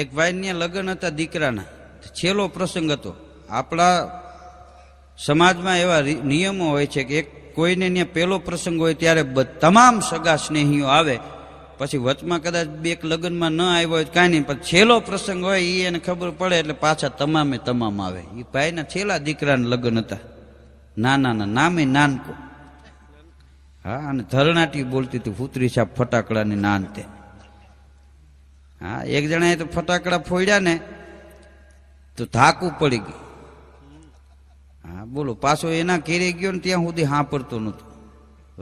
એક ભાઈ લગ્ન હતા દીકરાના, છેલ્લો પ્રસંગ હતો. આપણા સમાજમાં એવા નિયમો હોય છે કે એક કોઈને ત્યાં પહેલો પ્રસંગ હોય ત્યારે તમામ સગા સ્નેહીઓ આવે, પછી વચમાં કદાચ એક લગ્નમાં ન આવ્યો હોય કાંઈ નહીં, પણ છેલ્લો પ્રસંગ હોય એ એને ખબર પડે એટલે પાછા તમામે તમામ આવે. એ ભાઈના છેલ્લા દીકરાના લગ્ન હતા, નાના નામે નાનકો. હા, અને ધરણાટી બોલતી હતી ફૂતરી સાહેબ ફટાકડાની નાન તે. હા, એક જણાએ તો ફટાકડા ફોડ્યા ને તો ધાકું પડી ગયું. હા બોલો, પાછો એના ઘેરે ગયો ને ત્યાં સુધી સાંભળતો નતો.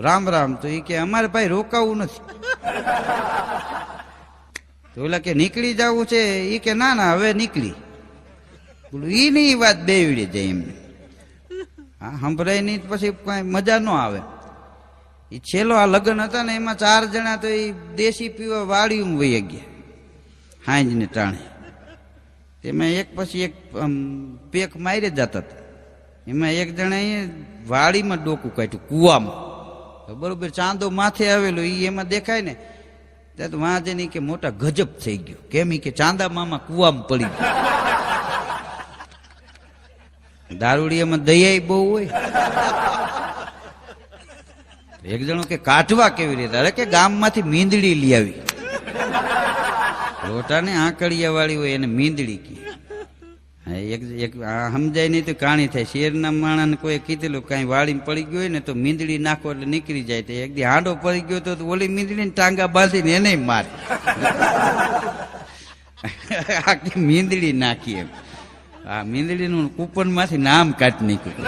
રામ રામ, તો એ કે અમારે ભાઈ રોકાવું નથી. તો ઓલા કે નીકળી જવું છે, એ કે ના ના હવે નીકળી. બોલું ઈ ની વાત બેવડી જાય એમને. હા, સંભળાય નહીં પછી કઈ મજા ન આવે. એ છેલ્લો આ લગ્ન હતા ને એમાં 4 જણા તો એ દેશી પીવા વાળીયું વહી ગયા હાંજ ને ટાણે. તેમાં એક પછી એક પેક મારી જતા હતા. એમાં એક જણા વાડીમાં ડોકું કાઢ્યું કુવામાં. બરોબર, ચાંદો માથે આવેલો એ એમાં દેખાય ને ત્યાં તો વાં જઈને કે મોટા ગજબ થઈ ગયો. કેમ કે ચાંદા મામા કુવામાં પડી ગયો. દારૂડિયામાં દયા બહુ હોય. એક જણો કે કાઢવા કેવી રીતે? અરે કે ગામમાંથી મીંદડી લઈ આવી. લોટાને આંકડિયા વાળી હોય એને મીંદડી કહે. એક સમજાય નહીં તો કાણી થાય. શેરના માણસને કોઈ કીધેલું કાંઈ વાળીમાં પડી ગયો હોય ને તો મીંદડી નાખો એટલે નીકળી જાય. તો એક દી હાંડો પડી ગયો તો ઓલી મીંદડીને ટાંગા બાંધીને એને મારે. આખી મીંદડી નાખી એમ. આ મીંદડીનું કૂપનમાંથી નામ કાઢી નાખ્યું.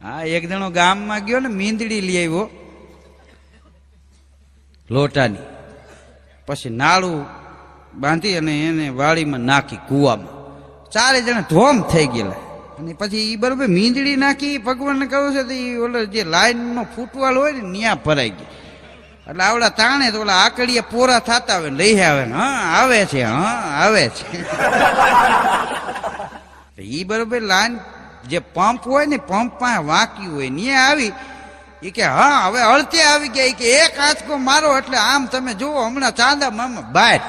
હા, એક જણો ગામમાં ગયો ને મીંદડી લઈ આવ્યો લોટાની. પછી નાળું બાંધી અને એને વાડીમાં નાખી કુવામાં. 4 જણા ધોમ થઈ ગયેલા. અને પછી એ બરોબર મીંદડી નાખી ભગવાનને કહ્યું છે તો એ ઓલો જે લાઈનનો ફૂટવાળ હોય ને ત્યાં ભરાઈ ગઈ. એટલે આવડા તાણે તો ઓલા આકડીયા પોરા થતા આવે લઈ આવે ને હા આવે છે, હા આવે છે. એ બરોબર લાઈન જે પંપ હોય ને પંપમાં વાંક્યું હોય ને આવી એ કે હા હવે અળતે આવી ગયા. કે એક આંચકો મારો એટલે આમ તમે જુઓ હમણાં ચાંદા મામા બહાર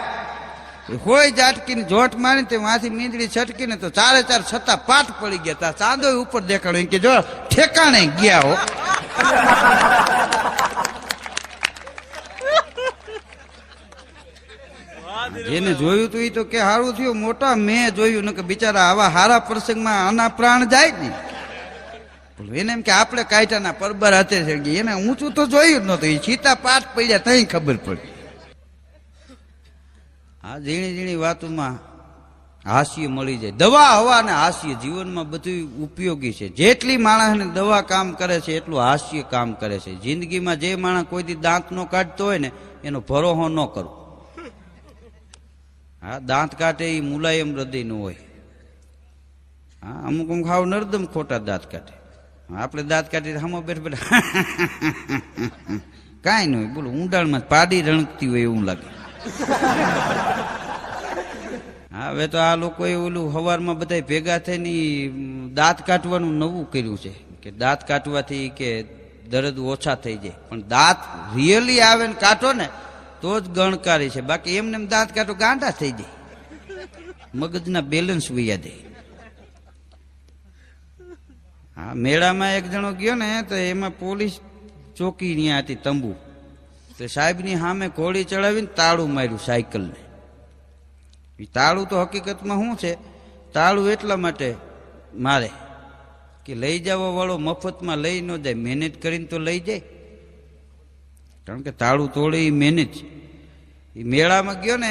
હોય જાટકીને જોટ મારી તે માંથી મીંદડી છટકીને તો 4 છતાં પાટ પડી ગયા. તા ચાંદો ઉપર દેખાડો કે જો ઠેકાણે ગયા હો. જેને જોયું તું એ તો કે સારું થયું મોટા મેં જોયું ને કે બિચારા આવા હારા પ્રસંગમાં આના પ્રાણ જાય ને. એને એમ કે આપણે કાયટાના પરબર હાથે છે. એને ઊંચું તો જોયું જ નતું. એ સીતા પાઠ પડ્યા તઈ ખબર પડી. આ ઝીણી ઝીણી વાતોમાં હાસ્ય મળી જાય. દવા હવા ને હાસ્ય જીવનમાં બધું ઉપયોગી છે. જેટલી માણસને દવા કામ કરે છે એટલું હાસ્ય કામ કરે છે. જિંદગીમાં જે માણસ કોઈથી દાંત નો કાઢતો હોય ને એનો ભરોસો ન કરો. હા, દાંત કાઢે એ મુલાયમ હૃદયનું હોય. હા, અમુક અમુક ખાવ નરદમ ખોટા દાંત કાઢે. આપણે દાંત કાઢી હમો બેઠ બેઠ કાંઈ ન હોય. બોલો, ઊંડાણમાં પાડી રણકતી હોય એવું લાગે. હા, હવે તો આ લોકોએ ઓલું સવારમાં બધા ભેગા થઈને દાંત કાઢવાનું નવું કર્યું છે કે દાંત કાઢવાથી કે દર્દ ઓછા થઈ જાય. પણ દાંત રિયલી આવે ને કાઢો ને તો જ ગણકારી છે. બાકી એમને દાંત કાઢો ગાંડા થઈ જાય, મગજના બેલેન્સ વૈયા જાય. હા, મેળામાં એક જણો ગયો ને તો એમાં પોલીસ ચોકી ત્યાં હતી તંબુ. તો સાહેબની સામે ઘોડી ચડાવીને તાળું માર્યું સાયકલને. એ તાળું તો હકીકતમાં શું છે, તાળું એટલા માટે મારે કે લઈ જવા વાળો મફતમાં લઈ ન જાય, મહેનત કરીને તો લઈ જાય. કારણ કે તાળું તોડે એ મહેનત છે. એ મેળામાં ગયો ને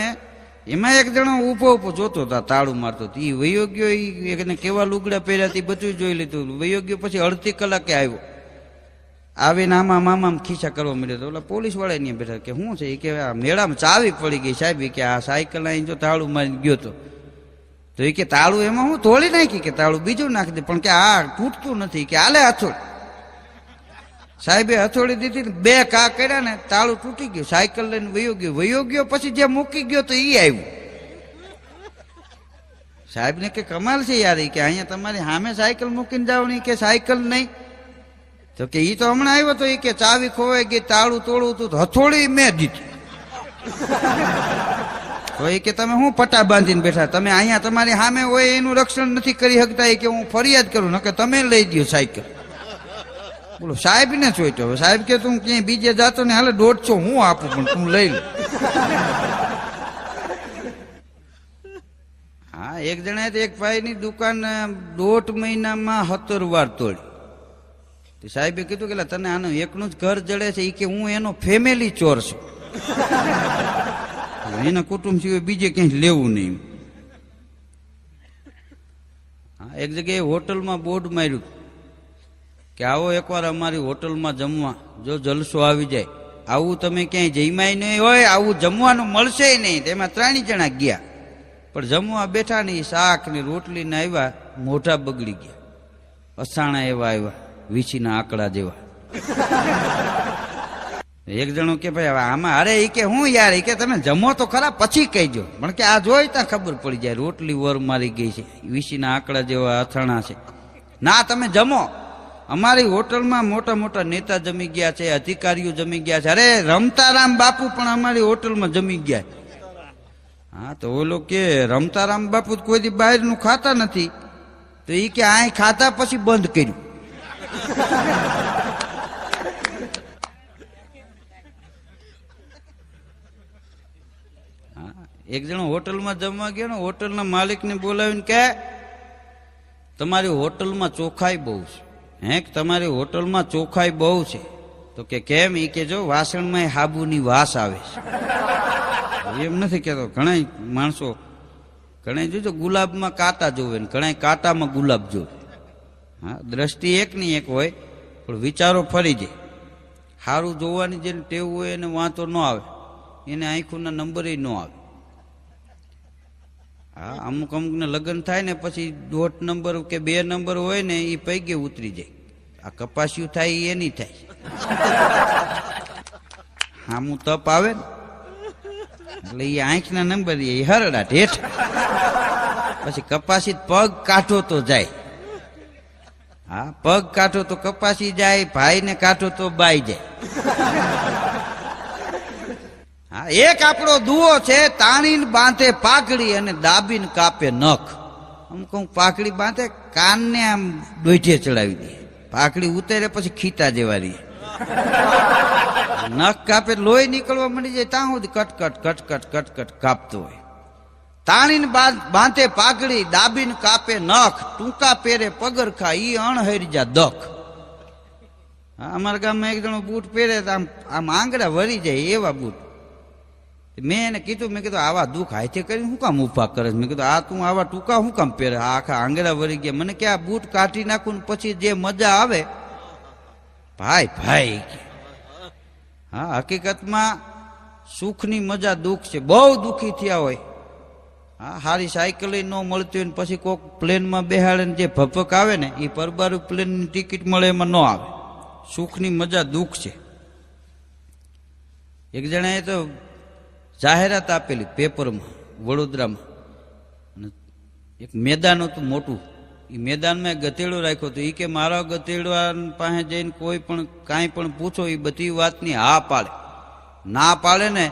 એમાં એક જણો ઊભો જોતો હતા તાળું મારતો. એ વયો ગયો. એને કેવા લુગડા પહેર્યા તે બધું જોઈ લીધું. વયો ગયો. પછી અડધી કલાકે આવ્યો. આવીને આમાં મામા ખીસા કરવા મળ્યો. તો ઓલા પોલીસ વાળા ને બેઠા કે શું છે? એ કે આ મેળામાં ચાવી પડી ગઈ સાહેબ. કે આ સાયકલ અહીં જો તાળું મારી ગયો તો એ કે તાળું એમાં હું તોડી નાખી કે તાળું બીજું નાખી દે. પણ કે આ તૂટતું નથી કે હાલે હથોડ. સાહેબે હથોડી દીધી ને 2 કા કર્યા ને તાળું તૂટી ગયું. સાયકલ લઈને વયો ગયો. પછી જે મૂકી ગયો તો એ આવ્યું. સાહેબ ને કે કમાલ છે યાર. કે અહીંયા તમારી સામે સાયકલ મૂકીને જાવની કે સાયકલ નહીં. તો કે ઈ તો હમણાં આવ્યો તો એ કે ચાવી ખોવાઈ ગઈ, તાળું તોડવું હતું, હથોડી મેં દીધી. તો એ કે તમે શું પટ્ટા બાંધીને બેઠા, તમે અહીંયા તમારી સામે હોય એનું રક્ષણ નથી કરી શકતા, એ કે હું ફરિયાદ કરું નકે તમે લઈ દો સાયકલ. બોલો સાહેબ ને ચોઈટો. હવે સાહેબ કે તું ક્યાંય બીજે જાતો ને હાલે 150 હું આપું પણ તું લઈ લે. હા, એક જણાએ એક ભાઈની દુકાન 1.5 મહિનામાં 17 વાર તોડી. સાહેબે કીધું કે તને આનું એકનું જ ઘર જડે છે, એ કે હું એનો ફેમિલી ચોર છું, એના કુટુંબ સિવાય બીજે ક્યાંય લેવું નહીં. હા, એક જગ્યાએ હોટલમાં બોર્ડ માર્યું કે આવો એકવાર અમારી હોટલમાં જમવા, જો જલસો આવી જાય. આવું તમે ક્યાંય જઈમાય નહીં હોય, આવું જમવાનું મળશે નહીં. તેમાં 3 જણા ગયા, પણ જમવા બેઠા ને શાક ને રોટલી ને આવ્યા, મોઢા બગડી ગયા, અસાણા એવા આવ્યા, વીછીના આંકડા જેવા. એક જણો કે ભાઈ હવે આમાં, અરે એ કે હું યાર, એ કે તમે જમો તો ખરા પછી કહેજો, પણ કે આ જોઈ ત્યાં ખબર પડી જાય રોટલી વર મારી ગઈ છે, વીસીના આંકડા જેવા અથાણા છે. ના તમે જમો, અમારી હોટલમાં મોટા મોટા નેતા જમી ગયા છે, અધિકારીઓ જમી ગયા છે, અરે રમતારામ બાપુ પણ અમારી હોટલમાં જમી ગયા. હા, તો ઓલો કે રમતારામ બાપુ કોઈ દી બહારનું ખાતા નથી, તો એ કે આ ખાતા પછી બંધ કર્યું. એક જણો હોટલમાં જમવા ગયો ને, હોટલના માલિકને બોલાવીને કે તમારી હોટલમાં ચોખ્ખાઈ બહુ છે. હે, તમારી હોટલમાં ચોખ્ખાઈ બહુ છે. તો કે કેમ? એ કે જો વાસણમાં હાબુની વાસ આવે છે. એમ નથી કેતો, ઘણા માણસો ઘણા જોજો ગુલાબમાં કાંટા જોવે ને ઘણા કાંટામાં ગુલાબ જોવે. હા, દ્રષ્ટિ એક ની એક હોય, પણ વિચારો ફરી જાય. સારું જોવાની જેને ટેવ હોય એને વાંધો ન આવે, એને આંખોના નંબરે ન આવે. હા, અમુક અમુકને લગ્ન થાય ને પછી 1.5 નંબર કે 2 નંબર હોય ને એ પૈગે ઉતરી જાય. આ કપાસિયું થાય એ એની થાય. આમું તપ આવે ને એટલે એ આંખના નંબર એ હરડા હેઠ. પછી કપાસી પગ કાઢો તો જાય. હા, પગ કાઢો તો કપાસી જાય, ભાઈ ને કાઢો તો બાઈ જાય. હા, એક આપણો દુઓ છે, તાણીને બાંધે પાઘડી અને દાબીને કાપે નખ. અમુક અમુક પાઘડી બાંધે કાનને આમ દોઢે ચડાવી દે, પાઘડી ઉતરે પછી ખીતા જેવા રહે. નખ કાપે લોહી નીકળવા મળી જાય, ત્યાં સુધી કટકટ કટકટ કટકટ કાપતો હોય. તાણીને બાંધે પાઘડી, દાબીને કાપે નખ, ટૂંકા પહેરે પગરખા, ઈ અણહરી જા દખ. હા, અમારા ગામમાં એક જણો બૂટ પહેરે તો આમ આંગળા વરી જાય એવા બૂટ. મેં એને કીધું, મેં કીધું આવા દુઃખ હાથે કરીને શું કામ ઉભા કરે? મેં કીધું આ તું આવા ટૂંકા શું કામ પહેરે? આખા આંગળા વરી ગયા. મને કે આ બૂટ કાઢી નાખું ને પછી જે મજા આવે ભાઈ ભાઈ. હા, હકીકતમાં સુખની મજા દુઃખ છે. બહુ દુઃખી થયા હોય, હા, સારી સાયકલ ન મળતી હોય ને પછી કોઈક પ્લેનમાં બેહાડે ને જે ભપક આવે ને એ પરબારું પ્લેનની ટિકિટ મળે એમાં ન આવે. સુખની મજા દુઃખ છે. એક જણાએ તો જાહેરાત આપેલી પેપરમાં વડોદરામાં, એક મેદાન હતું મોટું, એ મેદાનમાં એક ગધેડો રાખ્યો હતો. એ કે મારા ગધેડા પાસે જઈને કોઈ પણ કાંઈ પણ પૂછો એ બધી વાતની હા પાડે, ના પાડે ને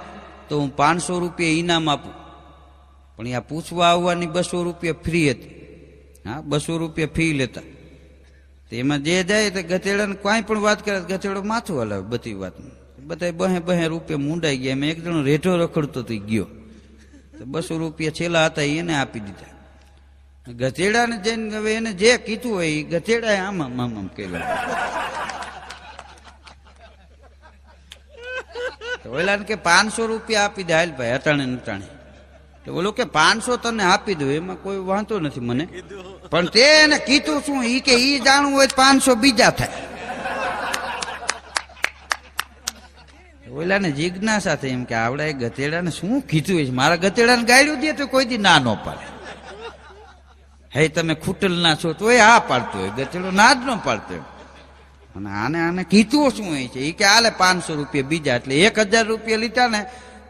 તો હું 500 રૂપિયા ઇનામ આપું. પણ આ પૂછવા આવવાની 200 રૂપિયા ફ્રી હતી. હા, 200 રૂપિયા ફી લેતા. એમાં જે જાય તો ગધેડાને કાંઈ પણ વાત કરે ગધેડો માથું હલાવે બધી વાતનું. બધા 2 રૂપિયા મૂંડાઈ ગયા. એમાં એક જણો રેઢો રખડતો તો ગયો, તો 200 રૂપિયા છેલ્લા હતા એને આપી દીધા. ગધેડાને જઈને હવે એને જે કીધું હોય એ ગધેડા આમ આમ આમ આમ કર્યું. ઓલાને કે 500 રૂપિયા આપી દે હાલ ભાઈ, અટાણે નટાણે. તો ઓલો કે 500 તને આપી દઉં, એમાં કોઈ વાંધો નથી મને, પણ તે એને કીધું શું ઈ કે ઈ જાણવું હોય 500 બીજા થાય. ઓલાને જિજ્ઞાસા થઈ એમ કે આવડા એ ગધેડાને શું કીધું હોય, મારા ગધેડાને ગાળ્યું દે તો કોઈ દી ના ન પાડે. હે તમે ખૂટલ ના છો તો એ હા પાડતો હોય, ગધેડો ના જ ન પાડતો હોય. અને આને કીધું શું હોય છે? એ કે હાલે 500 રૂપિયા બીજા, એટલે 1000 રૂપિયા લીધા ને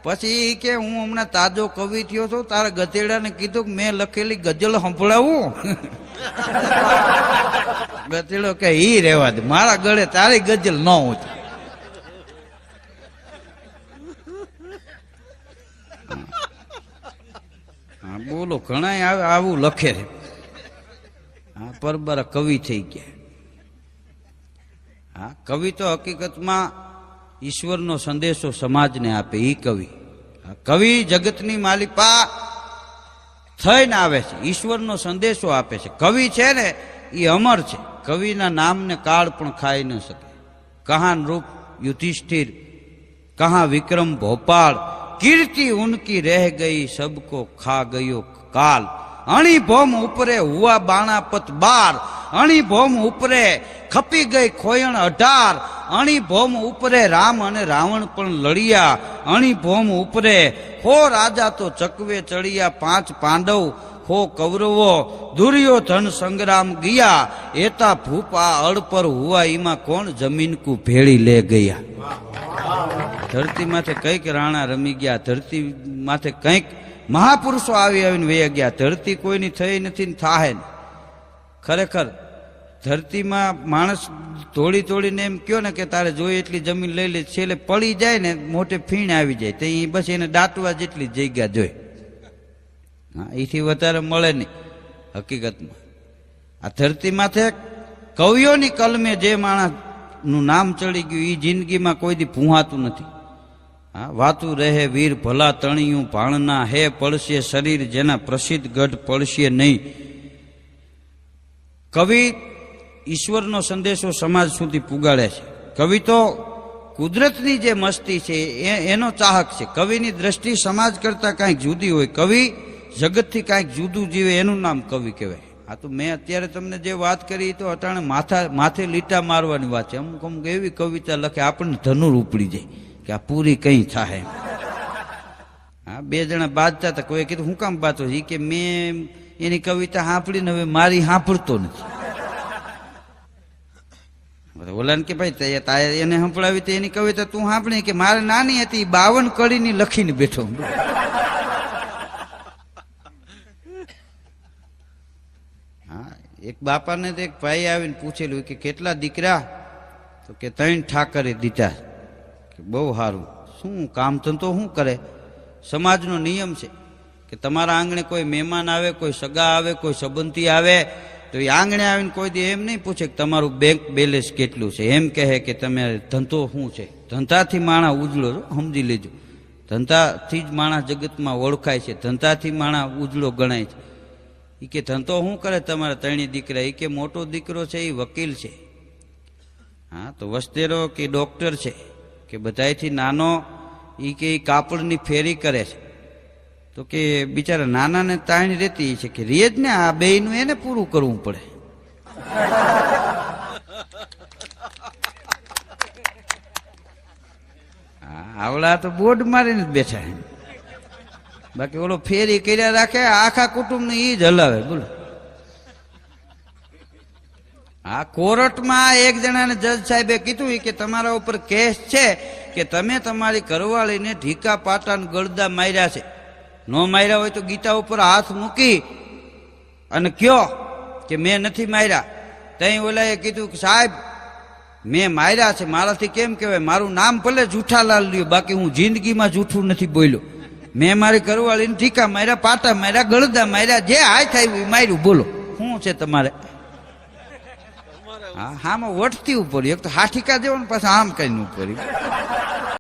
પછી કે હું હમણાં તાજો કવિ થયો છું, તારા ગધેડાને કીધું કે મેં લખેલી ગઝલ સંભળાવું. ગધેડો કે ઈ રહેવા દે, મારા ગળે તારી ગઝલ ન હોતી. હા બોલો, ઘણા આવું લખે છે. હા પરબરા કવિ થઈ ગયા. હા કવિ તો હકીકતમાં ઈશ્વરનો સંદેશો સમાજને આપે એ કવિ. કવિ જગતની માલિપા થઈને આવે છે, ઈશ્વરનો સંદેશો આપે છે. કવિ છે ને એ અમર છે. કવિના નામને કાળ પણ ખાઈ ન શકે. કહા નૃપ યુધિષ્ઠિર, કહા વિક્રમ ભોપાલ, કીર્તિ ઉનકી રહ ગઈ સબકો ખા ગયો કાલ. અણી ભોમ ઉપરે હુઆ બાણાપત 12, અણી ભોમ ઉપરે ખપી ગઈ ખોયણ 18, અણી ભોમ ઉપરે રામ અને રાવણ પણ લડિયા, અણી ભોમ ઉપરે હો રાજા તો ચકવે ચડિયા, 5 પાંડવ હો કૌરવો દુર્યોધન સંગ્રામ ગયા, એતા ભૂપા અળ પર હુઆ ઈમાં કોણ જમીન કુ ભેળી લે ગયા. ધરતી માથે કઈક રાણા રમી ગયા, ધરતી માથે કઈક મહાપુરુષો આવીને વહી ગયા. ધરતી કોઈની થઈ નથી ને થાહે ને. ખરેખર ધરતીમાં માણસ તોડીને એમ કયો ને કે તારે જોઈએ એટલી જમીન લઈ લે, છેલ્લે પડી જાય ને મોટે ફીણ આવી જાય તો એ બસ એને દાટવા જેટલી જગ્યા જોઈ. હા એથી વધારે મળે નહીં હકીકતમાં. આ ધરતી માથે કવિઓની કલમે જે માણસનું નામ ચડી ગયું એ જિંદગીમાં કોઈ દી ભૂહાતું નથી. હા વાતું રહે વીર ભલા તણિયું ભાણના, હે પડશે શરીર જેના પ્રસિદ્ધ ગઢ પડશે નહીં. કવિ ઈશ્વરનો સંદેશો સમાજ સુધી પુગાડે છે. કવિ તો કુદરતની જે મસ્તી છે એનો ચાહક છે. કવિની દ્રષ્ટિ સમાજ કરતા કાંઈક જુદી હોય. કવિ જગતથી કાંઈક જુદું જીવે એનું નામ કવિ કહેવાય. આ તો મેં અત્યારે તમને જે વાત કરી તો અટાણે માથે લીટા મારવાની વાત છે. અમુક અમુક એવી કવિતા લખે આપણને ધનુર ઉપડી જાય કે આ પૂરી કઈ થાય. હા 2 જણા બાજતા હતા, કોઈ કીધું હું કામ બાતો છે કે મેં એની કવિતા સાંભળીને હવે મારી સાંભળતો નથી. ઓલાને કે ભાઈ તારે એને સંભળાવી તો એની કવિતા તું સાંભળી કે મારે નાની હતી 52 કડીની લખીને બેઠો. હા એક બાપાને તો એક ભાઈ આવીને પૂછેલું કે કેટલા દીકરા? તો કે 3 ઠાકરે દીધા. બહુ સારું. શું કામ ધંધો શું કરે? સમાજનો નિયમ છે કે તમારા આંગણે કોઈ મહેમાન આવે, કોઈ સગા આવે, કોઈ સંબંધી આવે તો એ આંગણે આવીને કોઈ દી એમ નહીં પૂછે કે તમારું બેંક બેલેન્સ કેટલું છે. એમ કહે કે તમે ધંધો શું છે. ધંધાથી માણસ ઉજળો, સમજી લેજો. ધંધાથી જ માણસ જગતમાં ઓળખાય છે, ધંધાથી માણસ ઉજળો ગણાય છે. એ કે ધંધો શું કરે તમારા 3 દીકરા? એ કે મોટો દીકરો છે એ વકીલ છે. હા તો વસ્તેરો કે ડોક્ટર છે. કે બધાયથી નાનો એ કે કાપડની ફેરી કરે છે. તો કે બિચારા નાનાને તાણ રહેતી છે કે રેજ ને આ બેયનું એને પૂરું કરવું પડે. આવડા તો બોર્ડ મારીને જ બેઠા. બાકી ઓલો ફેરી કર્યા રાખે, આખા કુટુંબને ઈ જ હલાવે. બોલો આ કોર્ટમાં એક જણાને જજ સાહેબે કીધું કે તમારા ઉપર કેસ છે કે તમે તમારી ઘરવાળીને ઢીકા પાટા ગળદા માર્યા છે. નો માર્યા હોય તો ગીતા ઉપર હાથ મૂકી અને કયો કે મેં નથી માર્યા. તઈ ઓલાએ કીધું કે સાહેબ મેં માર્યા છે, મારાથી કેમ કહેવાય? મારું નામ ભલે જૂઠાલાલ લ્યો, બાકી હું જિંદગીમાં જૂઠું નથી બોલ્યો. મેં મારી ઘરવાળીને ઢીકા માર્યા, પાટા માર્યા, ગળદા માર્યા, જે હાથ આવ્યું માર્યું. બોલો શું છે તમારે? હા હામાં વટતી ઉપર એક તો હાઠીકા દેવાનું, પાછા આમ કઈ ઉપર.